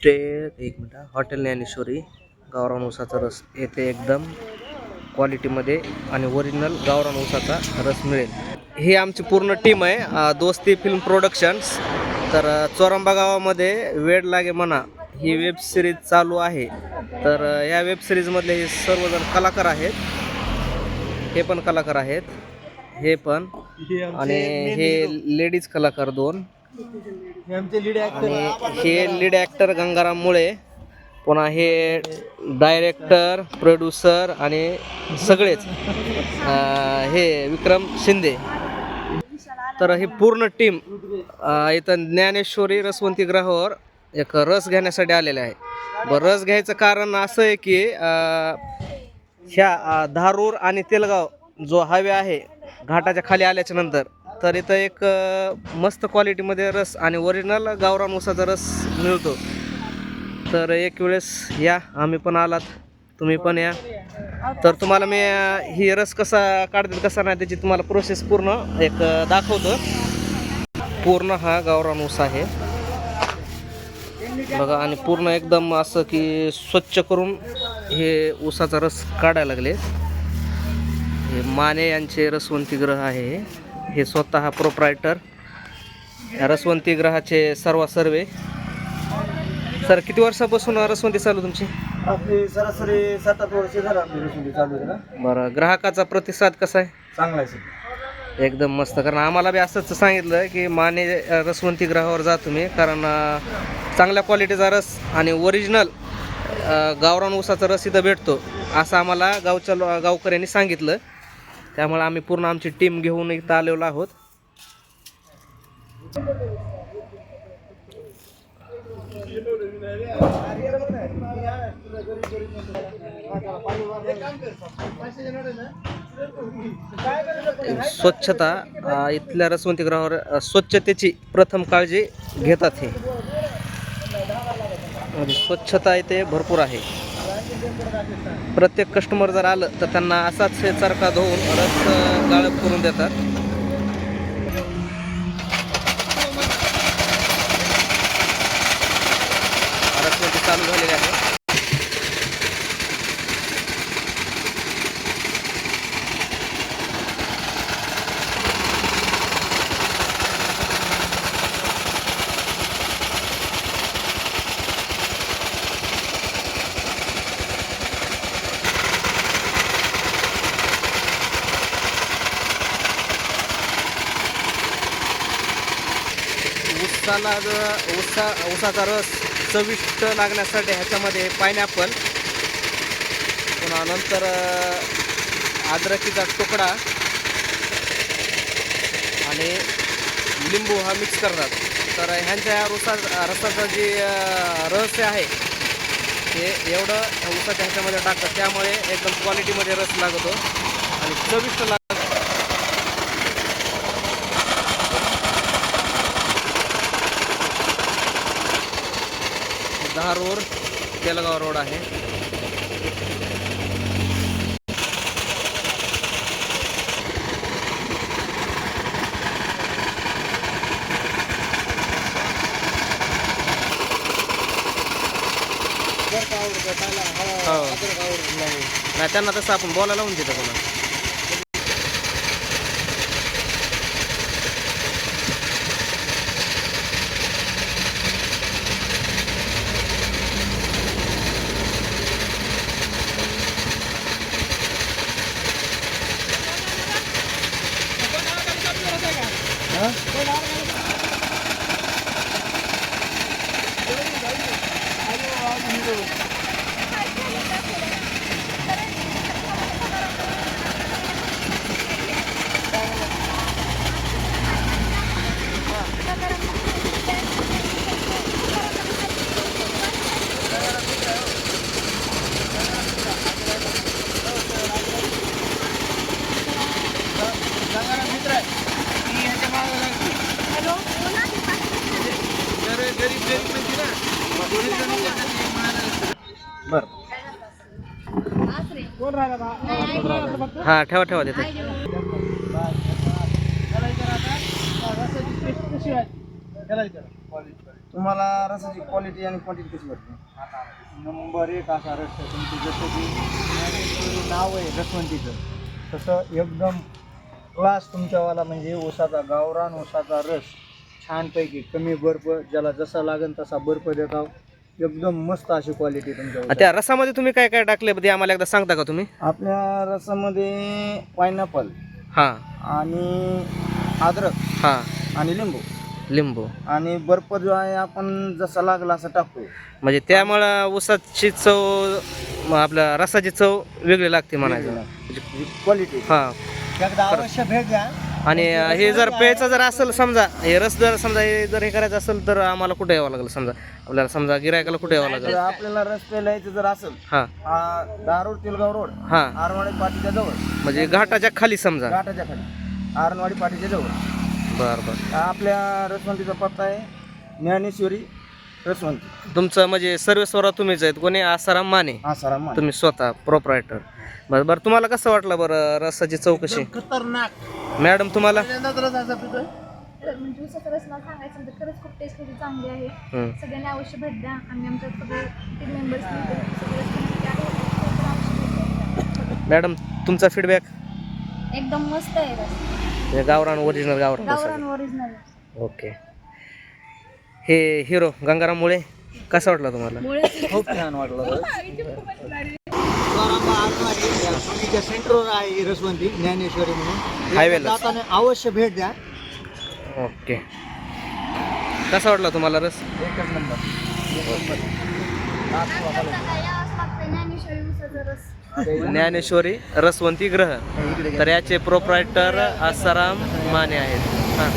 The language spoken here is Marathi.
ते एक मिनिट, हॉटेल ज्ञानेश्वरी गावरान ऊसाचा रस येथे एकदम क्वालिटीमध्ये आणि ओरिजिनल गावरान ऊसाचा रस मिळेल. ही आमची पूर्ण टीम आहे, दोस्ती फिल्म प्रोडक्शन्स. तर चोरंबा गावामध्ये वेड लागे म्हणा ही वेब सिरीज चालू आहे. तर या वेब सिरीजमधले हे सर्वजण कलाकार आहेत. हे पण कलाकार आहेत, हे पण, आणि हे लेडीज कलाकार दोन, आणि हे लीड ॲक्टर गंगाराम मुळे, पुन्हा हे डायरेक्टर, प्रोड्युसर आणि सगळेच हे विक्रम शिंदे. तर ही पूर्ण टीम इथं ज्ञानेश्वरी रसवंती ग्रहावर एक रस घेण्यासाठी आलेले आहे. बरं, रस घ्यायचं कारण असं आहे की ह्या धारूर आणि तेलगाव जो हायवे आहे घाटाच्या खाली आल्याच्या नंतर, तर इथं एक मस्त क्वालिटीमध्ये रस आणि ओरिजिनल गावरान ऊसाचा रस मिळतो. तर एक वेळेस या, आम्ही पण आलात, तुम्ही पण या. तर तुम्हाला मी ही रस कसा काढतात कसा नाही त्याची तुम्हाला प्रोसेस पूर्ण एक दाखवतो. पूर्ण हा गावरान ऊस आहे बघा, आणि पूर्ण एकदम असं की स्वच्छ करून हे ऊसाचा रस काढायला लागले. हे माने यांचे रसवंती ग्रह आहे. हे स्वतः प्रोप्रायटर रसवंती ग्रहाचे सर्वे. सर, किती वर्षापासून रसवंती चालू तुमची? आपली सरासरी 7-8 वर्ष झालं आपली रसवंती चालू आहे ना. बरं, ग्राहकाचा प्रतिसाद कसा आहे? चांगला आहे सर, एकदम मस्त. कारण आम्हाला बी असंच सांगितलं की माने रसवंती ग्रहावर जा तुम्ही, कारण चांगल्या क्वालिटीचा रस आणि ओरिजिनल गावरान ऊसाचा रस इथं भेटतो असं आम्हाला गावकऱ्यांनी सांगितलं. त्यामुळे आम्ही पूर्ण आमची टीम घेऊन इथं आलेलो आहोत. स्वच्छता इथल्या रसवंती ग्रहावर स्वच्छतेची प्रथम काळजी घेतात. हे म्हणजे स्वच्छता इथे भरपूर आहे. प्रत्येक कस्टमर जर आलं तर त्यांना असाच हे चरखा धुवून रस गाळप करून देतात. रसवंती चालू झालेली आहे. ऊसाचा रस चविष्ट लागण्यासाठी ह्याच्यामध्ये पायनॅपल, पुन्हा नंतर अद्रकीचा तुकडा आणि लिंबू हा मिक्स करतात. तर ह्यांच्या रसाचं जे रहस्य आहे ते एवढं ऊसाच्या ह्याच्यामध्ये टाकतात, त्यामुळे एकदम क्वालिटीमध्ये रस लागतो आणि चविष्ट लागतो. धारूर तेलगाव रोड आहे. नाही, त्यांना तसं आपण बोलायला लावून देतो पुन्हा. बरं, हां, ठेवा देते. तुम्हाला रसाची क्वालिटी आणि क्वांटिटी कशी वाटते? नंबर 1 असा रस आहे तुमची. जसं की ज्ञानेश्वरी नाव आहे रसवंतीचं, तसं एकदम क्लास तुमच्यावाला. म्हणजे ऊसाचा, गावरान ऊसाचा रस छानपैकी, कमी बर्फ, ज्याला जसा लागेल तसा बर्फ देता. एकदम मस्त अशी क्वालिटी तुमच्या त्या रसामध्ये तुम्ही काय काय टाकले ते आम्हाला एकदा सांगता का तुम्ही? आपल्या रसामध्ये पायनॅपल हां आणि अद्रक हां आणि लिंबू लिंबू. आणि बर्फ जो आहे आपण जसा लागला असं टाकतो. म्हणजे त्यामुळं ऊसाची चव आपल्या रसाची चव वेगळी लागते म्हणायचं. क्वालिटी हां. एकदा अवश्य भेट द्या. आणि हे जर प्यायचं जर असेल समजा, हे रस जर समजा हे जर हे करायचं असेल तर आम्हाला कुठे यावं लागेल? समजा आपल्याला समजा गिरायकाला कुठे यावं जर लागेल? आपल्याला रस प्यायलायचं जर असेल, हां दारोड तिलगाव रोड, हां. आरणवाडी पाटीच्या जवळ, म्हणजे घाटाच्या खाली समजा. घाटाच्या खाली आरणवाडी पाटीच्या जवळ. बरं बरं. आपल्या रसवंतीचा पत्ता आहे ज्ञानेश्वरी रसवंती. तुमचं म्हणजे सर्वेश्वरा तुम्हीच आहेत, कोणी आसाराम माने? आसाराम माने. तुम्ही स्वतः प्रोप्रायटर. बरं बरं. तुम्हाला कसं वाटलं बरं रसाची चव कशी? खतरनाक. मॅडम तुम्हाला? पहिल्यांदाच रस असा पितोय. म्हणजे ऊसाचा रस मला सांगायचं तर खरंच खूप टेस्ट होती, चांगली आहे. हं. सगळ्यांनी अवश्य भेट द्या. आम्ही आमच्या सगळे टीम मेंबर्स आहे. मॅडम तुमचा फीडबॅक? एकदम मस्त आहे रस, गावरान ओरिजिनल गावरान गावरान रस. ओरिजिनल. ओके. हे हिरो गंगाराम मुळे कसा वाटला तुम्हाला? खूप छान वाटलं रस. आरणवाडी सेंटरवर आहे ही रसवंती ज्ञानेश्वरी म्हणून. हायवेला. जाताना अवश्य भेट द्या. ओके. कसा वाटला तुम्हाला रस? एकच नंबर. ज्ञानेश्वरी ऊसाचा रस. ज्ञानेश्वरी रसवंती ग्रह. तर याचे प्रोप्रायटर आसाराम माने आहेत. हां.